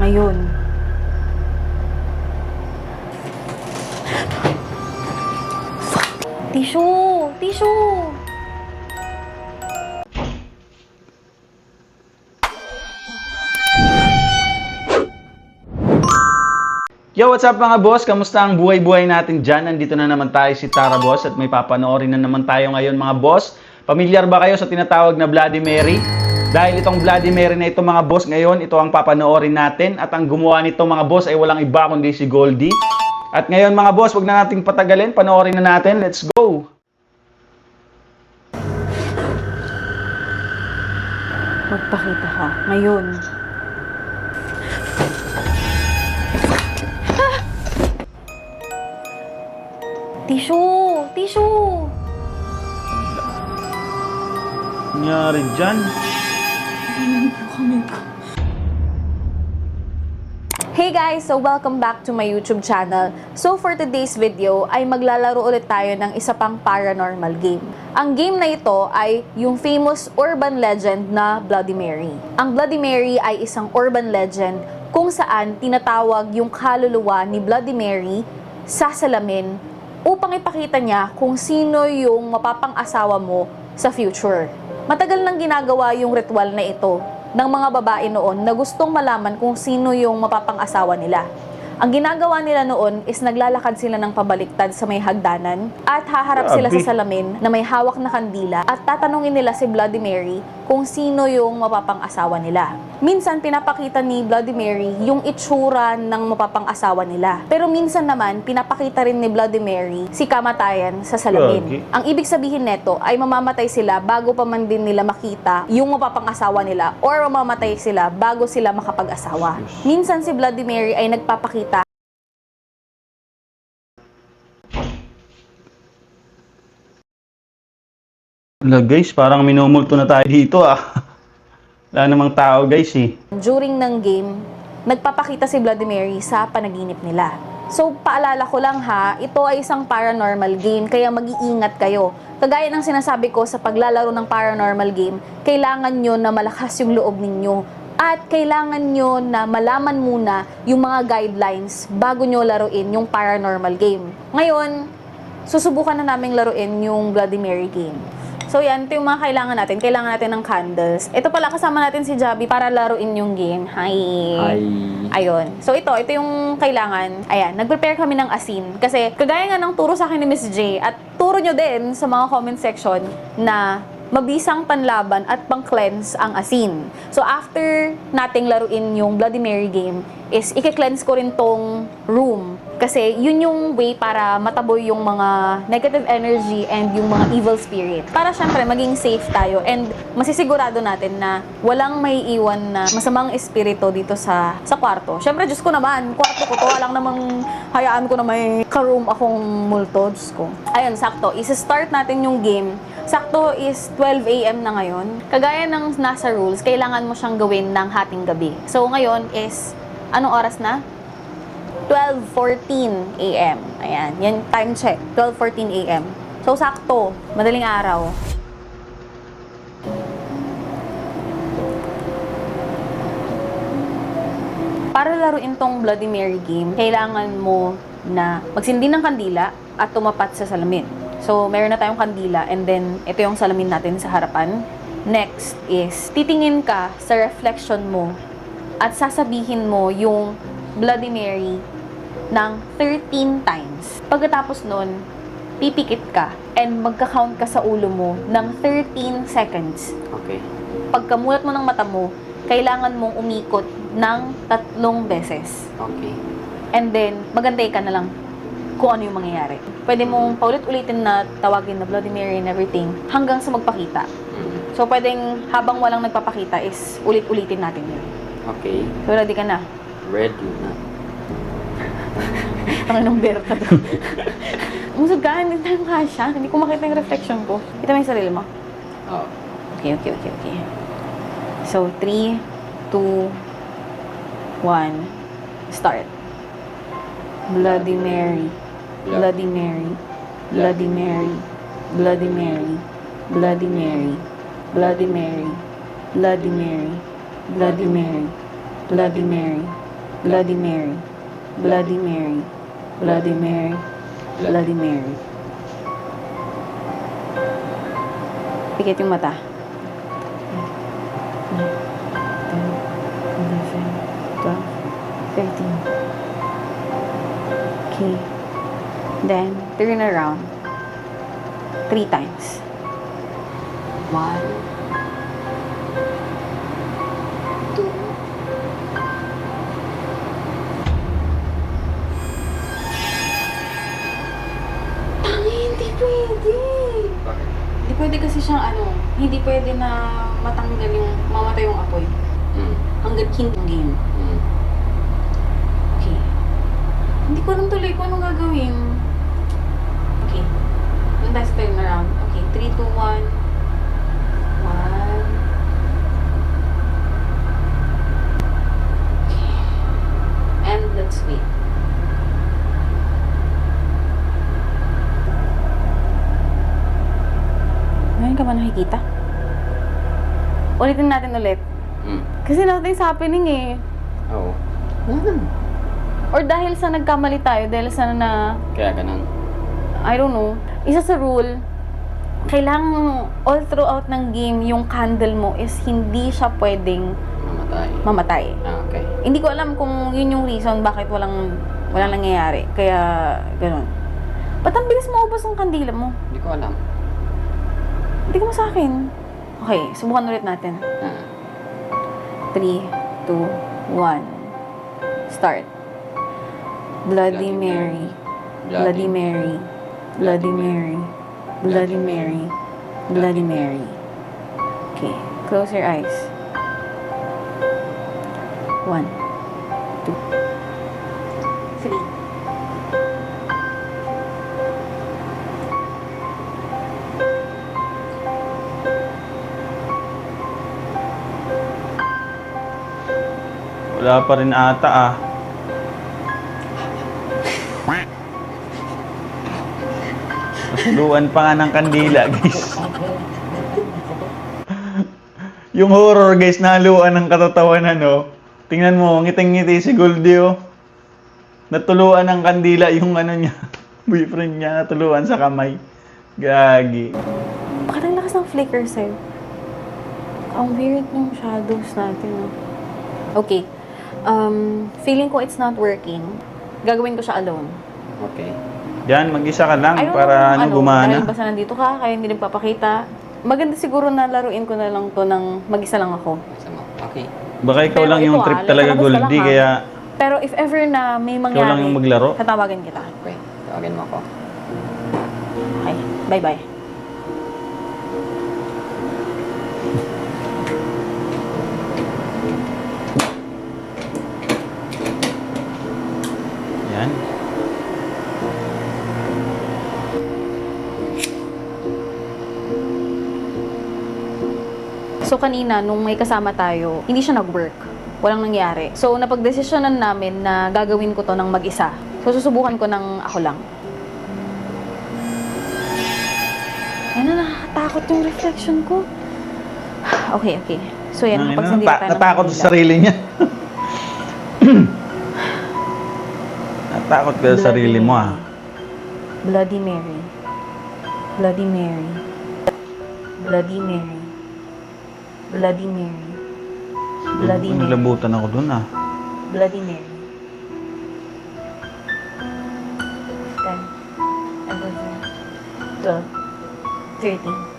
Ngayon. Tissue! Tissue! Yo, what's up mga boss? Kamusta ang buhay-buhay natin dyan? Nandito na naman tayo si Tara Boss at may papanoorin na naman tayo ngayon mga boss. Pamilyar ba kayo sa tinatawag na Bloody Mary? Dahil itong Bloody Mary na ito mga boss ngayon, ito ang papanoorin natin. At ang gumawa nito mga boss ay walang iba kundi si Goldie. At ngayon mga boss, wag na nating patagalin. Panoorin na natin. Let's go! Magpakita ka. Ngayon. Tissue! Tissue! Nangyari dyan? Hey guys! So welcome back to my YouTube channel. So for today's video ay maglalaro ulit tayo ng isa pang paranormal game. Ang game na ito ay yung famous urban legend na Bloody Mary. Ang Bloody Mary ay isang urban legend kung saan tinatawag yung kaluluwa ni Bloody Mary sa salamin upang ipakita niya kung sino yung mapapang-asawa mo sa future. Matagal nang ginagawa yung ritual na ito ng mga babae noon na gustong malaman kung sino yung mapapang-asawa nila. Ang ginagawa nila noon is naglalakad sila ng pabaliktad sa may hagdanan at haharap sila sa salamin na may hawak na kandila at tatanungin nila si Bloody Mary kung sino yung mapapang-asawa nila. Minsan pinapakita ni Bloody Mary yung itsura ng mapapang-asawa nila. Pero minsan naman pinapakita rin ni Bloody Mary si kamatayan sa salamin. Okay. Ang ibig sabihin neto ay mamamatay sila bago pa man din nila makita yung mapapang-asawa nila or mamamatay sila bago sila makapag-asawa. Minsan si Bloody Mary ay nagpapakita Wala guys, parang minumulto na tayo dito ah. Wala namang tao guys eh. during ng game, nagpapakita si Bloody Mary sa panaginip nila. So, paalala ko lang ha, ito ay isang paranormal game, kaya mag-iingat kayo. Kagaya ng sinasabi ko sa paglalaro ng paranormal game, kailangan nyo na malakas yung loob ninyo. At kailangan nyo na malaman muna yung mga guidelines bago nyo laruin yung paranormal game. Ngayon, susubukan na naming laruin yung Bloody Mary game. So yan, ito yung mga kailangan natin. Kailangan natin ng candles. Ito pala, kasama natin si Javi para laruin yung game. Hi! Hi! Ayun. So ito yung kailangan. Ayan, nag-prepare kami ng asin. Kasi kagaya nga ng turo sa akin ni Miss J, at turo nyo din sa mga comment section na mabisang panlaban at pang-cleanse ang asin. So after nating laruin yung Bloody Mary game, is i-cleanse ko rin tong room. Kasi yun yung way para mataboy yung mga negative energy and yung mga evil spirit. Para syempre maging safe tayo and masisigurado natin na walang may iwan na masamang espiritu dito sa kwarto. Syempre, Diyos ko naman, kwarto ko to, walang namang hayaan ko na may ka-room akong multo, Diyos ko. Ayun, sakto. Isa-start natin yung game. Sakto is 12 AM na ngayon. Kagaya ng nasa rules, kailangan mo siyang gawin ng hating gabi. So ngayon is, anong oras na? 12:14 AM. Ayan, yan time check. 12:14 AM. So sakto, madaling araw. Para laruin tong Bloody Mary game, kailangan mo na magsindi ng kandila at tumapat sa salamin. So, meron na tayong kandila and then ito yung salamin natin sa harapan. Next is, titingin ka sa reflection mo at sasabihin mo yung Bloody Mary ng 13 times. Pagkatapos nun, pipikit ka and magka-count ka sa ulo mo ng 13 seconds. Okay. Pagkamulat mo ng mata mo, kailangan mong umikot ng 3 beses. Okay. And then, magantay ka na lang kung ano yung mangyayari. Pwede mong paulit-ulitin na tawagin na Bloody Mary and everything hanggang sa magpakita. So, pwedeng habang walang nagpapakita is ulit-ulitin natin yun. Okay. So, ready ka na? Ready na. Ano nung berta to? Musog ka, hindi tayo kasha. Hindi ko makita yung reflection ko. Kita mo yung sarili mo? Oh. Okay. So, 3, 2, 1, start. Bloody Mary, Bloody Mary, Bloody Mary, Bloody Mary, Bloody Mary, Bloody Mary, Bloody Mary, Bloody Mary, Bloody Mary, Bloody Mary. Bloody Mary. Bloody Mary. Bloody Mary. Pikit yung mata. 13. Okay. Then, turn around. 3 times. 1, 2. Tangi, hindi pwede. Bakit? Hindi pwede kasi siyang hindi pwede na matanggal mamatay yung apoy. Mm. Hanggat hindi yung game. Mm. Okay. Hindi ko alam tuloy kung anong gagawin. Okay. Yung tayo sa turn around. Okay, 3, 2, 1. 1. Okay. And let's wait. Ngayon ka ba nakikita? Ulitin natin ulit. Mm. Kasi nothing's happening eh. Oo. Ano? Or dahil sa nagkamali tayo, dahil sa Kaya ganun. I don't know, isa sa rule, kailangan all throughout ng game, yung candle mo is hindi siya pwedeng Mamatay. mamatay. Ah, okay. Hindi ko alam kung yun yung reason bakit walang nangyayari. Kaya, ganun. Ba't ang bilis maubos ang kandila mo? Hindi ko alam. Hindi ko mo sa akin. Okay, subukan ulit natin. Ah. 3, 2, 1. Start. Bloody Mary. Bloody Mary. Bloody Mary. Bloody Mary. Bloody Mary. Okay, close your eyes. 1, 2, 3. Wala pa rin ata ah. Luan pa nga ng kandila, guys. Yung horror, guys, nahaluan ng katatawanan, no? Tingnan mo, ngiting-ngiti si Goldie, oh. Natuluan ng kandila yung niya, boyfriend niya, natuluan sa kamay. Gagi. Bakit ang lakas ng flicker sa'yo? Ang weird ng shadows natin, no? Okay. Feeling ko it's not working. Gagawin ko siya alone. Okay. Yan, mag-isa ka lang I don't para know kung gumana. dahil basta nandito ka, kaya hindi nagpapakita. Maganda siguro na laruin ko na lang to ng mag-isa lang ako. Sama. Okay. Baka ikaw Pero lang yung ito, trip nasa talaga, labas ka lang, Goldie, ha? kaya Pero if ever na may ikaw lang mangyari, yung maglaro. tatawagan kita. Okay. Tawagin mo ako. Okay, bye-bye. Yan. So kanina, nung may kasama tayo, hindi siya nag-work. Walang nangyari. So napagdesisyonan namin na gagawin ko to ng mag-isa. So susubukan ko ng ako lang. Ano, nakakatakot yung reflection ko. Okay, okay. So yan, napagsindi tayo ng Natakot sa kandila. sarili niya. Natakot ka sa sarili mo, ah. Bloody Mary. Bloody Mary. Bloody Mary. Bloody Mary. Bloody Mary. Nilabutan ako dun, ah. Bloody Mary. 10, 11, 12, 13.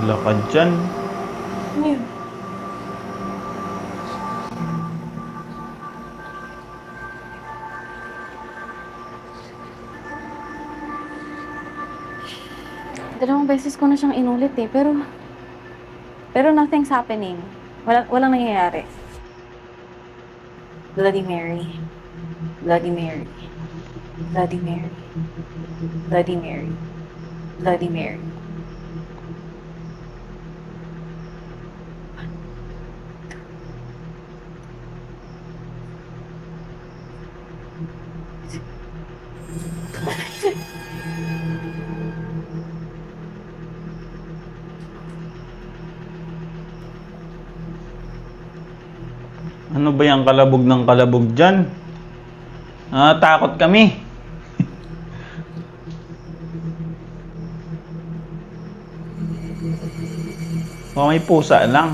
Wala ka dyan. Ano yun? Dalawang beses ko na siyang inulit eh, pero nothing's happening. Walang nangyayari. Bloody Mary. Bloody Mary. Bloody Mary. Bloody Mary. Bloody Mary. Ano ba yung kalabog ng kalabog dyan? Takot kami. O may pusa lang.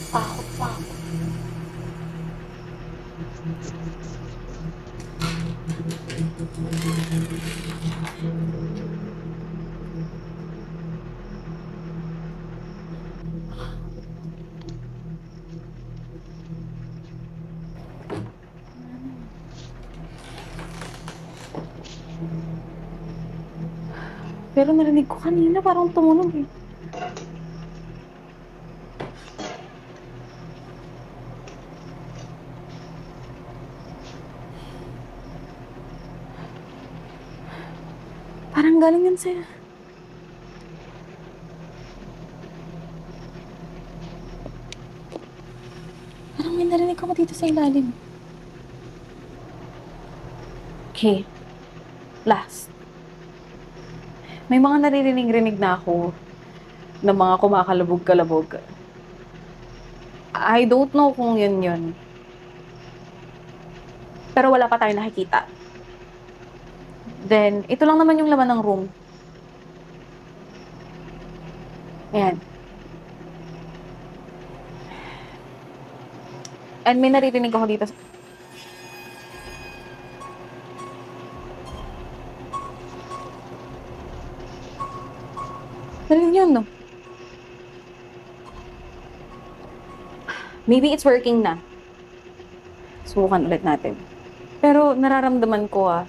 Takot pa ako. Pero narinig ko kanina parang tumunog eh. Parang galing yan sa'yo. Parang may narinig ako dito sa ilalim. Okay. Last. May mga naririnig-rinig na ako ng mga kumakalabog-kalabog. I don't know kung yun. Pero wala pa tayong nakikita. Then, ito lang naman yung laman ng room. Ayan. And may naririnig ako dito. Narinig yun, no? Maybe it's working na. Subukan ulit natin. Pero nararamdaman ko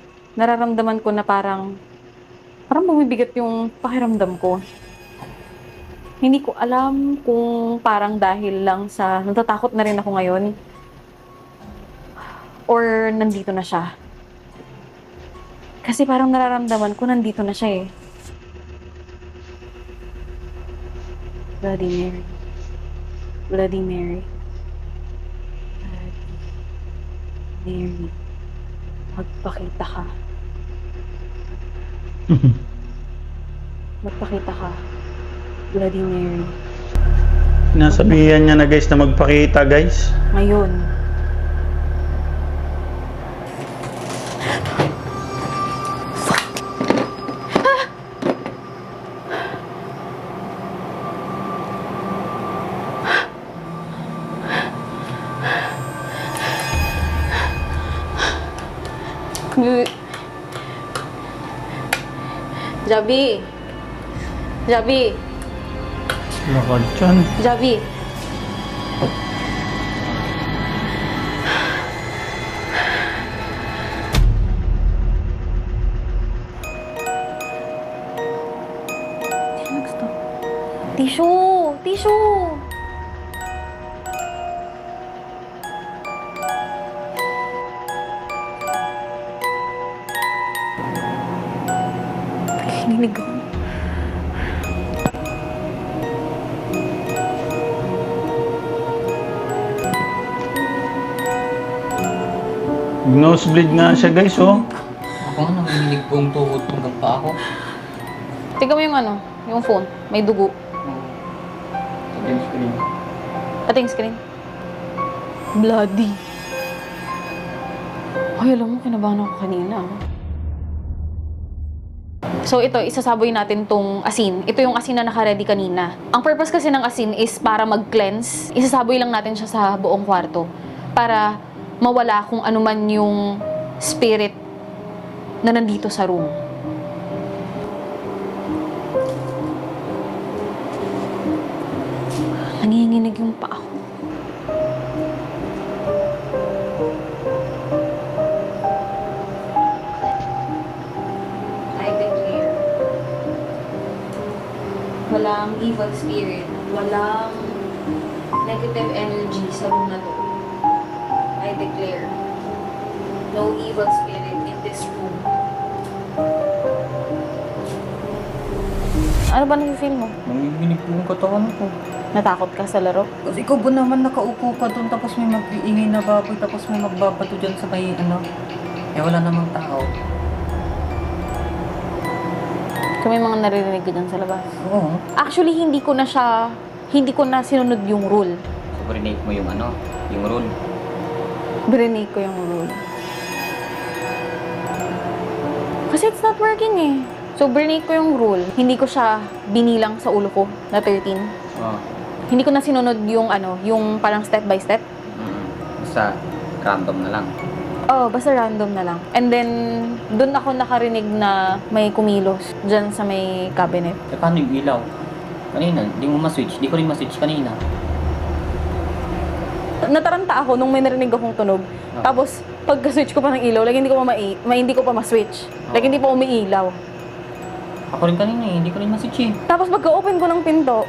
na parang bumibigat yung pakiramdam ko. Hindi ko alam kung parang dahil lang sa natatakot na rin ako ngayon or nandito na siya. Kasi parang nararamdaman ko nandito na siya eh. Bloody Mary. Bloody Mary. Bloody Mary. Magpakita ka. Magpakita ka. Bloody Mary. Nasabihan niya na guys na magpakita guys. Ngayon. Javi. Javi. Lakad dyan. Javi. Tissue! Tissue! Nakikinig ako. Nosebleed nga siya guys oh. Ako nga nanginginig po ang tuhod hanggang pa ako. Tingnan mo yung ano, yung phone. May dugo. Sabi yung screen. Ating screen. Bloody. Ay, alam mo, kinabahan ako kanina. So ito, isasaboy natin tong asin. Ito yung asin na naka-ready kanina. Ang purpose kasi ng asin is para mag-cleanse. Isasaboy lang natin siya sa buong kwarto. Para mawala kung ano man yung spirit na nandito sa room. Nanginginig yung paa ko. I declare, walang evil spirit, walang negative energy sa room na to. I declare, no evil spirit in this room. Ano ba nasi-feel mo? Nanginginig po yung katawan ko. Natakot ka sa laro? Kasi ikaw ba naman nakaupo ka doon tapos may mag-iingay na baboy tapos may magbabato dyan sa may ano. Eh wala namang tao. So may mga naririnig ka dyan sa labas? Oo. Actually, hindi ko na sinunod yung rule. So brinake mo yung ano, yung rule. Brinake ko yung rule. Kasi it's not working eh. So, brinake ko yung rule. Hindi ko siya binilang sa ulo ko na 13. Oo. Hindi ko na sinunod yung yung parang step by step. Basta random na lang. Oh, basta random na lang. And then, dun ako nakarinig na may kumilos dyan sa may cabinet. Eh paano yung ilaw? Kanina, di mo ma-switch. Di ko rin ma-switch kanina. Nataranta ako nung may narinig akong tunog. Tapos, pagka-switch ko pa ng ilaw, like hindi ko pa hindi ko pa ma-switch. Like hindi pa umiilaw. Ako rin kanina eh, hindi ko rin ma-switch eh. Tapos pagka-open ko ng pinto,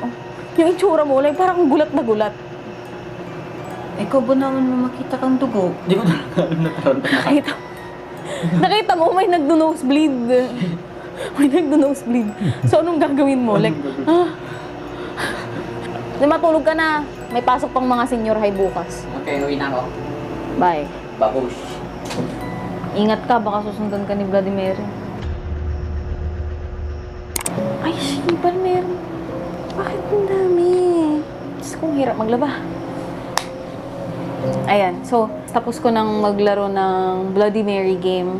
yung itsura mo, like parang gulat na gulat. Ikaw ba naman makita kang dugo? Di ko talaga alam na taranta na. Nakita mo, may nagdo-nosebleed. May nagdo-nosebleed. So, anong gagawin mo? Like, Di matulog ka na. May pasok pang mga senior high bukas. Okay, uwi na ako. Bye. Babush. Ingat ka, baka susundan ka ni Vladimir. Ay, Vladimir. Bakit ang dami? Diyos kong hirap maglaba. Ayan, so, tapos ko nang maglaro ng Bloody Mary game.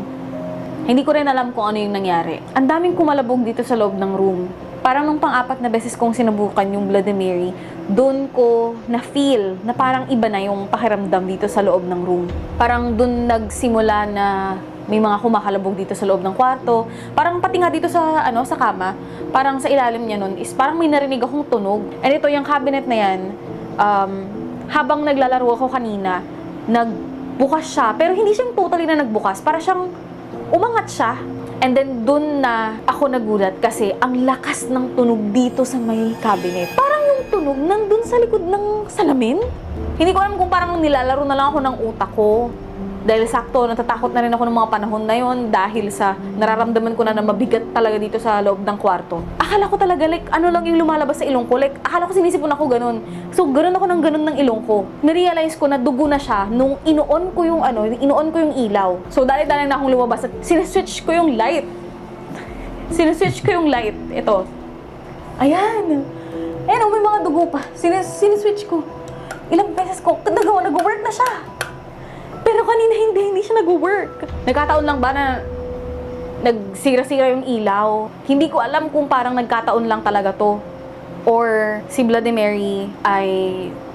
Hindi ko rin alam kung ano yung nangyari. Ang daming kumalabog dito sa loob ng room. Parang nung pang-apat na beses kong sinubukan yung Bloody Mary, doon ko na-feel na parang iba na yung pakiramdam dito sa loob ng room. Parang doon nagsimula na may mga kumakalabog dito sa loob ng kwarto. Parang pati nga dito sa, sa kama, parang sa ilalim niya nun is parang may narinig akong tunog. And ito, yung cabinet na yan, habang naglalaro ako kanina, nagbukas siya. Pero hindi siyang totally na nagbukas. Para siyang umangat siya. And then, dun na ako nagulat kasi ang lakas ng tunog dito sa may cabinet. Parang yung tunog nandun sa likod ng salamin. Hindi ko alam kung parang nilalaro na lang ako ng utak ko. Dahil sakto, natatakot na rin ako ng mga panahon na yon dahil sa nararamdaman ko na mabigat talaga dito sa loob ng kwarto. Akala ko talaga, like, ano lang yung lumalabas sa ilong ko. Like, akala ko sinisipon ako ganun. So, ganun ako ng ganun ng ilong ko. Narealize ko na dugo na siya nung inoon ko yung ilaw. So, dali-dali na akong lumabas at sineswitch ko yung light. Sineswitch ko yung light. Ito. Ayan. Ayan, may mga dugo pa. Sineswitch ko. Ilang beses ko, nag-work na siya. Pero kanina hindi siya nag-work. Nagkataon lang ba na nagsira-sira yung ilaw? Hindi ko alam kung parang nagkataon lang talaga to. Or si Bloody Mary ay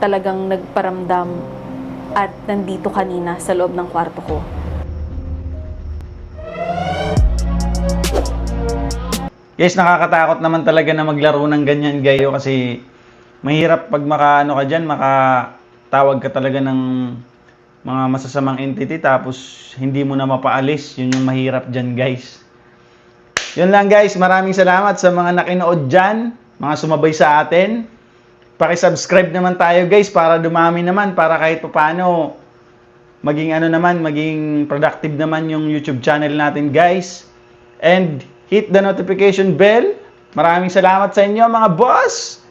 talagang nagparamdam at nandito kanina sa loob ng kwarto ko. Guys, nakakatakot naman talaga na maglaro ng ganyan gayo kasi mahirap pag makatawag ka talaga ng mga masasamang entity tapos hindi mo na mapaalis. Yun yung mahirap dyan, guys. Yun lang, guys. Maraming salamat sa mga nakinood dyan, mga sumabay sa atin. Paki-subscribe naman tayo, guys, para dumami naman, para kahit paano maging productive naman yung YouTube channel natin, guys. And hit the notification bell. Maraming salamat sa inyo, mga boss!